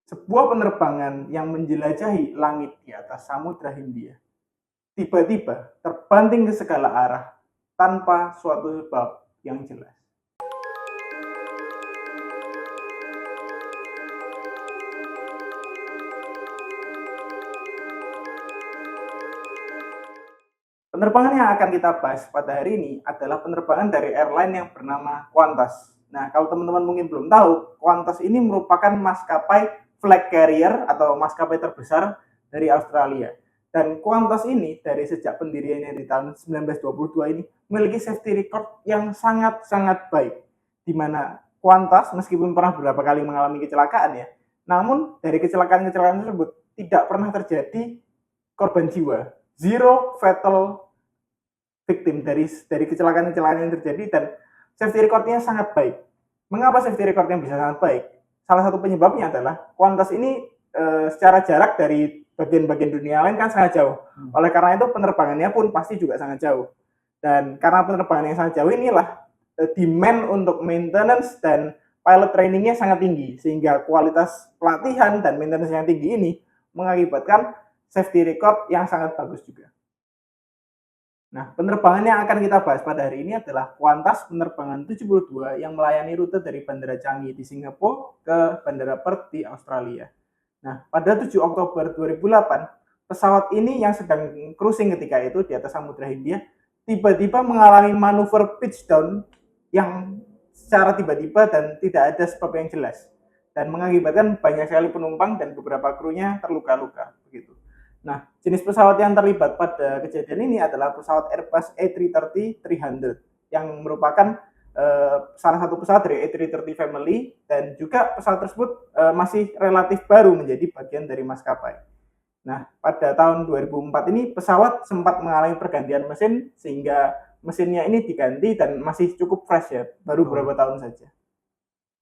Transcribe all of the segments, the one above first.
Sebuah penerbangan yang menjelajahi langit di atas Samudra Hindia tiba-tiba terbanting ke segala arah tanpa suatu sebab yang jelas. Penerbangan yang akan kita bahas pada hari ini adalah penerbangan dari airline yang bernama Qantas. Nah, kalau teman-teman mungkin belum tahu, Qantas ini merupakan maskapai flag carrier atau maskapai terbesar dari Australia. Dan Qantas ini dari sejak pendiriannya di tahun 1922 ini memiliki safety record yang sangat-sangat baik. Di mana Qantas meskipun pernah beberapa kali mengalami kecelakaan ya, namun dari kecelakaan-kecelakaan tersebut tidak pernah terjadi korban jiwa. Zero fatal victim dari kecelakaan-kecelakaan yang terjadi, dan safety recordnya sangat baik. Mengapa safety recordnya bisa sangat baik? Salah satu penyebabnya adalah Qantas ini secara jarak dari bagian-bagian dunia lain kan sangat jauh. Oleh karena itu penerbangannya pun pasti juga sangat jauh. Dan karena penerbangan yang sangat jauh inilah demand untuk maintenance dan pilot trainingnya sangat tinggi, sehingga kualitas pelatihan dan maintenance yang tinggi ini mengakibatkan safety record yang sangat bagus juga. Nah, penerbangan yang akan kita bahas pada hari ini adalah Qantas penerbangan 72 yang melayani rute dari Bandara Changi di Singapura ke Bandara Perth di Australia. Nah, pada 7 Oktober 2008, pesawat ini yang sedang cruising ketika itu di atas Samudra Hindia tiba-tiba mengalami manuver pitch down yang secara tiba-tiba dan tidak ada sebab yang jelas, dan mengakibatkan banyak sekali penumpang dan beberapa krunya terluka-luka begitu. Nah, jenis pesawat yang terlibat pada kejadian ini adalah pesawat Airbus A330-300 yang merupakan salah satu pesawat dari A330 family, dan juga pesawat tersebut masih relatif baru menjadi bagian dari maskapai. Nah, pada tahun 2004 ini pesawat sempat mengalami pergantian mesin sehingga mesinnya ini diganti dan masih cukup fresh ya, baru beberapa tahun saja.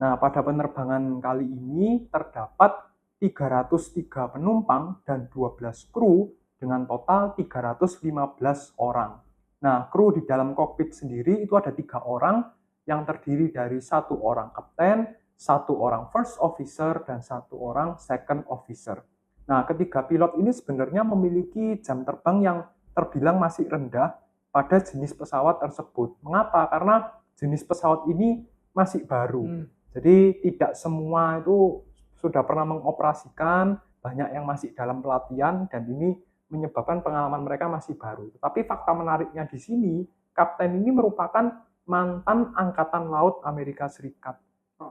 Nah, pada penerbangan kali ini terdapat 303 penumpang dan 12 kru dengan total 315 orang. Nah, kru di dalam kokpit sendiri itu ada 3 orang yang terdiri dari 1 orang kapten, 1 orang first officer, dan 1 orang second officer. Nah, ketiga pilot ini sebenarnya memiliki jam terbang yang terbilang masih rendah pada jenis pesawat tersebut. Mengapa? Karena jenis pesawat ini masih baru. Jadi tidak semua itu sudah pernah mengoperasikan, banyak yang masih dalam pelatihan, dan ini menyebabkan pengalaman mereka masih baru. Tapi fakta menariknya di sini, kapten ini merupakan mantan Angkatan Laut Amerika Serikat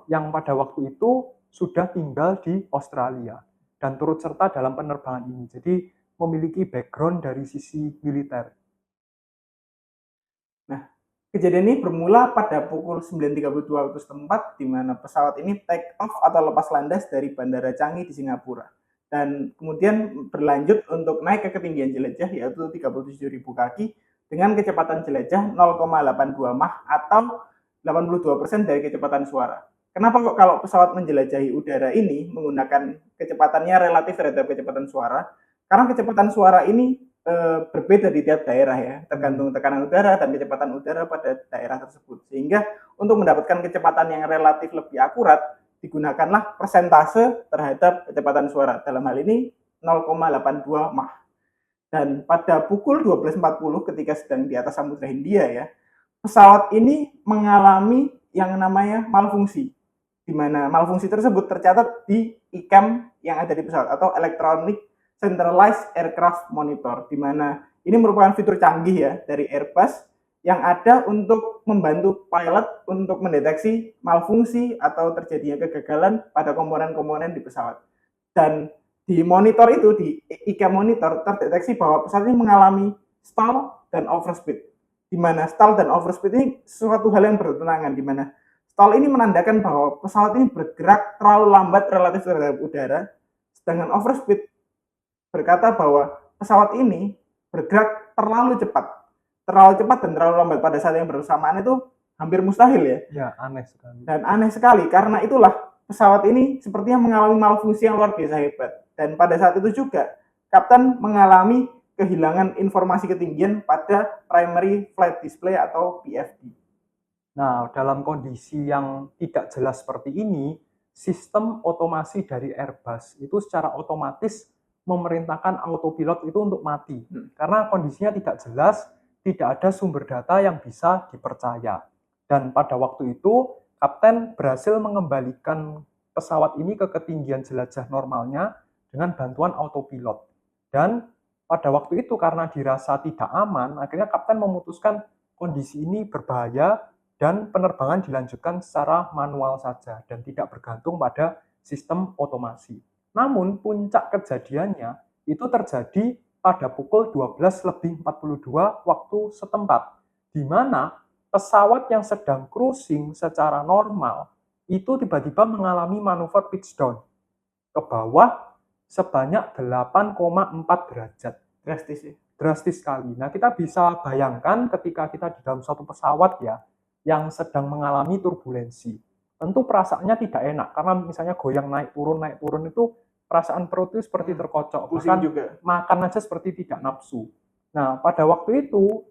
yang pada waktu itu sudah tinggal di Australia dan turut serta dalam penerbangan ini. Jadi memiliki background dari sisi militer. Nah, kejadian ini bermula pada pukul 9.32 waktu setempat, di mana pesawat ini take off atau lepas landas dari Bandara Changi di Singapura, dan kemudian berlanjut untuk naik ke ketinggian jelajah yaitu 37.000 kaki dengan kecepatan jelajah 0,82 Mach atau 82% dari kecepatan suara. Kenapa kok kalau pesawat menjelajahi udara ini menggunakan kecepatannya relatif terhadap kecepatan suara? Karena kecepatan suara ini berbeda di tiap daerah ya, tergantung tekanan udara dan kecepatan udara pada daerah tersebut. Sehingga untuk mendapatkan kecepatan yang relatif lebih akurat, digunakanlah persentase terhadap kecepatan suara. Dalam hal ini 0,82 Mach. Dan pada pukul 12.40 ketika sedang di atas Samudra Hindia ya, pesawat ini mengalami yang namanya malfungsi, di mana malfungsi tersebut tercatat di ICAM yang ada di pesawat atau Electronic Centralized Aircraft Monitor, di mana ini merupakan fitur canggih ya dari Airbus yang ada untuk membantu pilot untuk mendeteksi malfungsi atau terjadinya kegagalan pada komponen-komponen di pesawat. Dan di monitor itu, di ICAM monitor, terdeteksi bahwa pesawat ini mengalami stall dan overspeed, di mana stall dan overspeed ini suatu hal yang bertentangan, di mana stall ini menandakan bahwa pesawat ini bergerak terlalu lambat relatif terhadap udara, sedangkan overspeed berkata bahwa pesawat ini bergerak terlalu cepat dan terlalu lambat pada saat yang bersamaan itu hampir mustahil ya. Ya, aneh sekali. Dan aneh sekali, karena itulah pesawat ini sepertinya mengalami malfungsi yang luar biasa hebat. Dan pada saat itu juga, kapten mengalami kehilangan informasi ketinggian pada primary flight display atau PFD. Nah, dalam kondisi yang tidak jelas seperti ini, sistem otomasi dari Airbus itu secara otomatis memerintahkan autopilot itu untuk mati. Karena kondisinya tidak jelas, tidak ada sumber data yang bisa dipercaya. Dan pada waktu itu, kapten berhasil mengembalikan pesawat ini ke ketinggian jelajah normalnya dengan bantuan autopilot. Dan pada waktu itu karena dirasa tidak aman, akhirnya kapten memutuskan kondisi ini berbahaya dan penerbangan dilanjutkan secara manual saja dan tidak bergantung pada sistem otomasi. Namun puncak kejadiannya itu terjadi pada pukul 12:42 waktu setempat, di mana pesawat yang sedang cruising secara normal itu tiba-tiba mengalami manuver pitch down ke bawah sebanyak 8,4 derajat. Drastis ya. Drastis sekali. Nah, kita bisa bayangkan ketika kita di dalam suatu pesawat ya, yang sedang mengalami turbulensi. Tentu perasaannya tidak enak, karena misalnya goyang naik turun itu perasaan perut itu seperti terkocok. Pusing Bahkan juga. makan aja seperti tidak nafsu. Nah, pada waktu itu,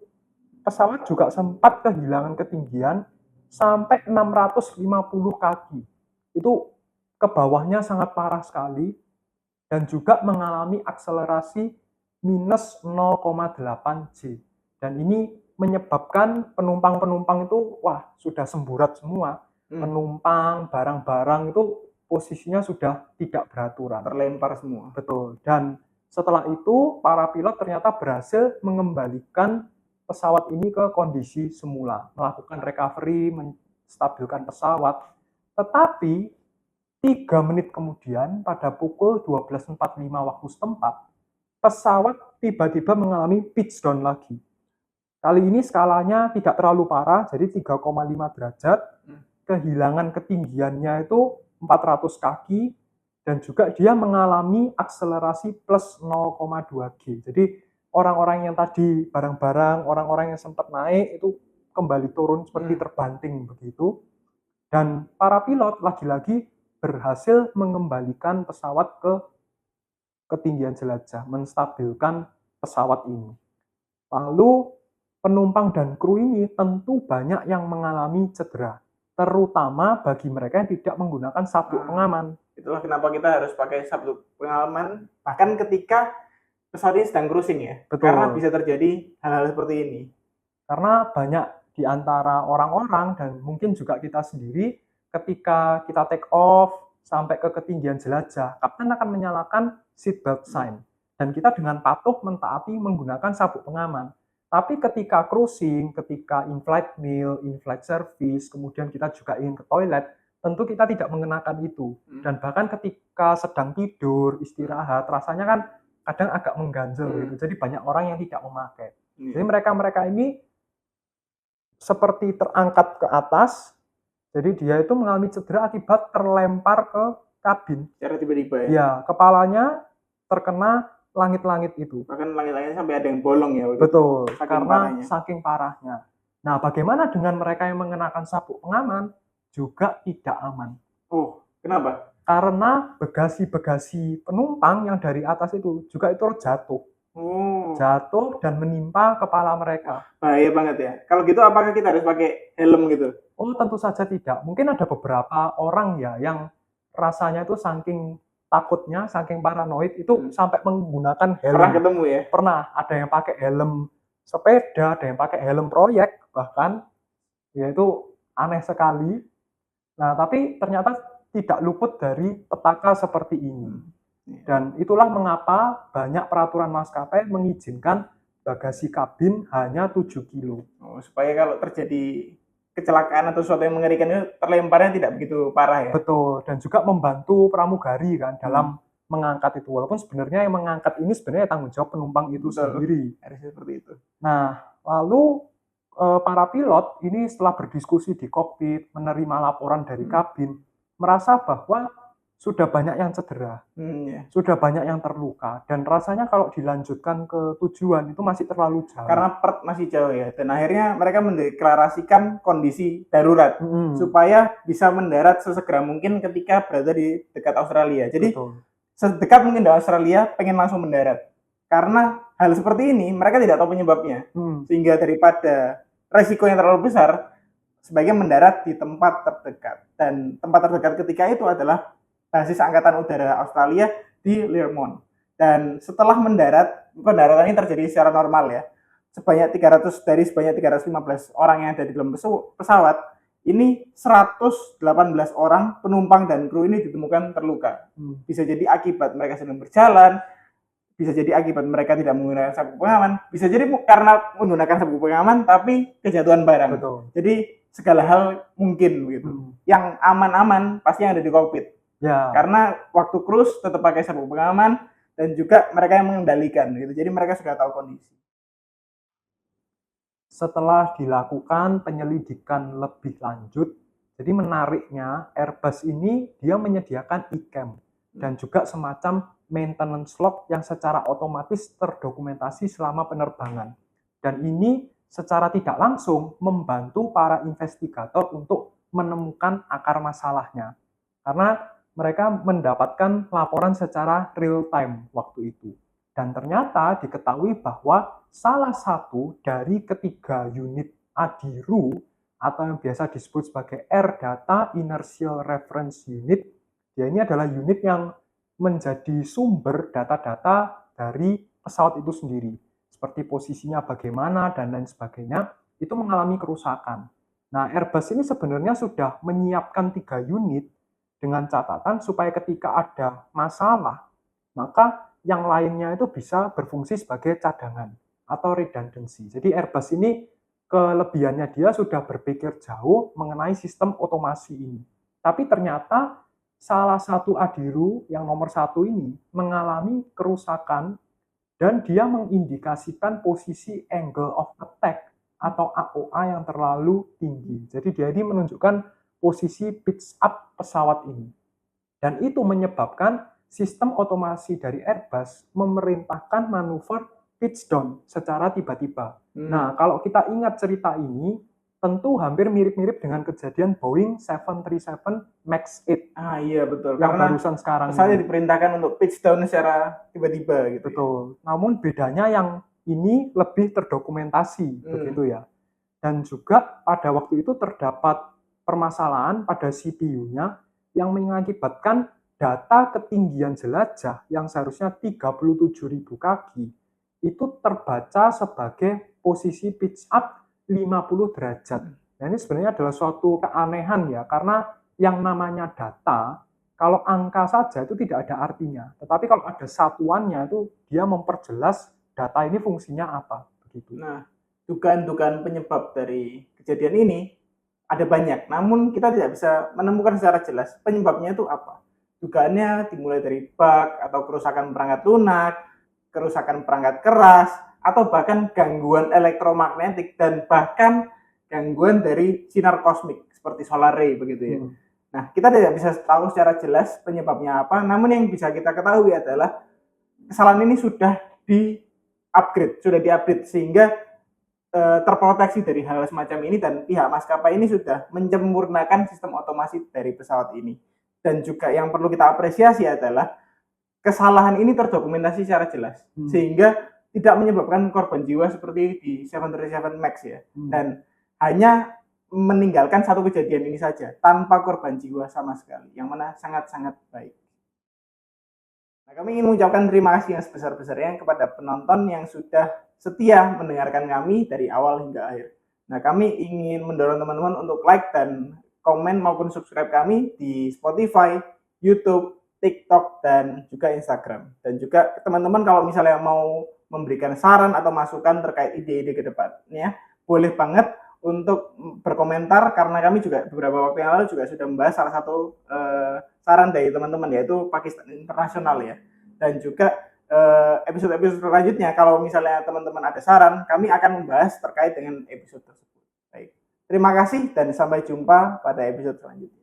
pesawat juga sempat kehilangan ketinggian sampai 650 kaki. Itu ke bawahnya sangat parah sekali dan juga mengalami akselerasi minus 0,8 G. Dan ini menyebabkan penumpang-penumpang itu sudah semburat semua. Penumpang, barang-barang itu posisinya sudah tidak beraturan. Terlempar semua. Betul. Dan setelah itu para pilot ternyata berhasil mengembalikan pesawat ini ke kondisi semula, melakukan recovery, menstabilkan pesawat. Tetapi 3 menit kemudian pada pukul 12.45 waktu setempat, pesawat tiba-tiba mengalami pitch down lagi. Kali ini skalanya tidak terlalu parah, jadi 3,5 derajat. Kehilangan ketinggiannya itu 400 kaki, dan juga dia mengalami akselerasi plus 0,2 G. Jadi orang-orang yang tadi barang-barang, orang-orang yang sempat naik itu kembali turun seperti terbanting begitu. Dan para pilot lagi-lagi berhasil mengembalikan pesawat ke ketinggian jelajah, menstabilkan pesawat ini. Lalu penumpang dan kru ini tentu banyak yang mengalami cedera, terutama bagi mereka yang tidak menggunakan sabuk pengaman. Itulah kenapa kita harus pakai sabuk pengaman, bahkan ketika pesawat ini sedang cruising ya. Betul. Karena bisa terjadi hal-hal seperti ini. Karena banyak di antara orang-orang dan mungkin juga kita sendiri, ketika kita take off sampai ke ketinggian jelajah, kapten akan menyalakan seatbelt sign. Dan kita dengan patuh mentaati menggunakan sabuk pengaman. Tapi ketika cruising, ketika in-flight meal, in-flight service, kemudian kita juga ingin ke toilet, tentu kita tidak mengenakan itu. Dan bahkan ketika sedang tidur, istirahat, rasanya kan kadang agak mengganjal gitu. Jadi banyak orang yang tidak memakai. Jadi mereka-mereka ini seperti terangkat ke atas, jadi dia itu mengalami cedera akibat terlempar ke kabin. Secara tiba-tiba ya? Ya, kepalanya terkena langit-langit itu. Bahkan langit-langitnya sampai ada yang bolong ya? Betul, saking karena parahnya. saking parahnya. Nah, bagaimana dengan mereka yang mengenakan sabuk pengaman? Juga tidak aman. Oh, kenapa? Karena bagasi-bagasi penumpang yang dari atas itu juga itu jatuh. Jatuh dan menimpa kepala mereka. Bahaya banget ya. Kalau gitu apakah kita harus pakai helm gitu? Oh, tentu saja tidak. Mungkin ada beberapa orang ya yang rasanya itu saking takutnya, saking paranoid itu sampai menggunakan helm. Pernah ketemu ya? Pernah. Ada yang pakai helm sepeda, ada yang pakai helm proyek bahkan. Ya itu aneh sekali. Nah, tapi ternyata tidak luput dari petaka seperti ini. Dan itulah mengapa banyak peraturan maskapai mengizinkan bagasi kabin hanya 7 kilo. Supaya kalau terjadi kecelakaan atau sesuatu yang mengerikan itu terlemparnya tidak begitu parah ya? Betul, dan juga membantu pramugari kan dalam mengangkat itu. Walaupun sebenarnya yang mengangkat ini sebenarnya tanggung jawab penumpang itu sendiri. Harusnya seperti itu. Nah, lalu para pilot ini setelah berdiskusi di kokpit, menerima laporan dari kabin, merasa bahwa sudah banyak yang cedera, sudah banyak yang terluka, dan rasanya kalau dilanjutkan ke tujuan itu masih terlalu jauh. Karena Perth masih jauh ya, dan akhirnya mereka mendeklarasikan kondisi darurat supaya bisa mendarat sesegera mungkin ketika berada di dekat Australia. Jadi sedekat mungkin di Australia pengen langsung mendarat. Karena hal seperti ini mereka tidak tahu penyebabnya, sehingga daripada resiko yang terlalu besar, sebaiknya mendarat di tempat terdekat. Dan tempat terdekat ketika itu adalah basis Angkatan Udara Australia di Learmonth. Dan setelah mendarat, pendaratan ini terjadi secara normal ya. Dari sebanyak 315 orang yang ada di dalam pesawat, ini 118 orang penumpang dan kru ini ditemukan terluka. Bisa jadi akibat mereka sedang berjalan, bisa jadi akibat mereka tidak menggunakan sabuk pengaman, bisa jadi karena menggunakan sabuk pengaman tapi kejatuhan barang. Betul. Jadi segala hal mungkin begitu. Yang aman-aman pasti yang ada di kokpit. Ya. Karena waktu cruise tetap pakai sabuk pengaman dan juga mereka yang mengendalikan gitu. Jadi mereka sudah tahu kondisi. Setelah dilakukan penyelidikan lebih lanjut, jadi menariknya Airbus ini dia menyediakan e-cam dan juga semacam maintenance log yang secara otomatis terdokumentasi selama penerbangan. Dan ini secara tidak langsung membantu para investigator untuk menemukan akar masalahnya. Karena mereka mendapatkan laporan secara real time waktu itu. Dan ternyata diketahui bahwa salah satu dari ketiga unit ADIRU atau yang biasa disebut sebagai Air Data Inertial Reference Unit, dia ini adalah unit yang menjadi sumber data-data dari pesawat itu sendiri. Seperti posisinya bagaimana dan lain sebagainya, itu mengalami kerusakan. Nah, Airbus ini sebenarnya sudah menyiapkan 3 unit dengan catatan supaya ketika ada masalah, maka yang lainnya itu bisa berfungsi sebagai cadangan atau redundancy. Jadi Airbus ini kelebihannya dia sudah berpikir jauh mengenai sistem otomasi ini. Tapi ternyata salah satu ADIRU yang nomor 1 ini mengalami kerusakan dan dia mengindikasikan posisi angle of attack atau AOA yang terlalu tinggi. Jadi dia ini menunjukkan posisi pitch up pesawat ini. Dan itu menyebabkan sistem otomasi dari Airbus memerintahkan manuver pitch down secara tiba-tiba. Nah, kalau kita ingat cerita ini, tentu hampir mirip-mirip dengan kejadian Boeing 737 MAX 8. Ah iya betul. Yang Karena barusan sekarang pesawatnya ini. diperintahkan untuk pitch down secara tiba-tiba gitu. Betul. Namun bedanya yang ini lebih terdokumentasi, begitu ya. Dan juga pada waktu itu terdapat permasalahan pada CPU-nya yang mengakibatkan data ketinggian jelajah yang seharusnya 37.000 kaki itu terbaca sebagai posisi pitch up 50 derajat. Nah, ini sebenarnya adalah suatu keanehan ya, karena yang namanya data, kalau angka saja itu tidak ada artinya. Tetapi kalau ada satuannya itu dia memperjelas data ini fungsinya apa. Begitu. Nah, dugaan-dugaan penyebab dari kejadian ini ada banyak, namun kita tidak bisa menemukan secara jelas penyebabnya itu apa. Dugaannya dimulai dari bug atau kerusakan perangkat lunak, kerusakan perangkat keras, atau bahkan gangguan elektromagnetik dan bahkan gangguan dari sinar kosmik seperti solar ray begitu ya. Nah, kita tidak bisa tahu secara jelas penyebabnya apa, namun yang bisa kita ketahui adalah kesalahan ini sudah di-upgrade sehingga terproteksi dari hal semacam ini dan pihak maskapai ini sudah menyempurnakan sistem otomasi dari pesawat ini. Dan juga yang perlu kita apresiasi adalah kesalahan ini terdokumentasi secara jelas sehingga tidak menyebabkan korban jiwa seperti di 737 MAX ya. Dan hanya meninggalkan satu kejadian ini saja tanpa korban jiwa sama sekali, yang mana sangat-sangat baik. Nah, kami ingin mengucapkan terima kasih yang sebesar-besarnya kepada penonton yang sudah setia mendengarkan kami dari awal hingga akhir. Nah, kami ingin mendorong teman-teman untuk like dan komen maupun subscribe kami di Spotify, YouTube, TikTok, dan juga Instagram. Dan juga teman-teman kalau misalnya mau memberikan saran atau masukan terkait ide-ide ke depannya, boleh banget untuk berkomentar karena kami juga beberapa waktu yang lalu juga sudah membahas salah satu saran dari teman-teman yaitu Pakistan Internasional ya. Dan juga episode-episode selanjutnya kalau misalnya teman-teman ada saran, kami akan membahas terkait dengan episode tersebut. Baik. Terima kasih dan sampai jumpa pada episode selanjutnya.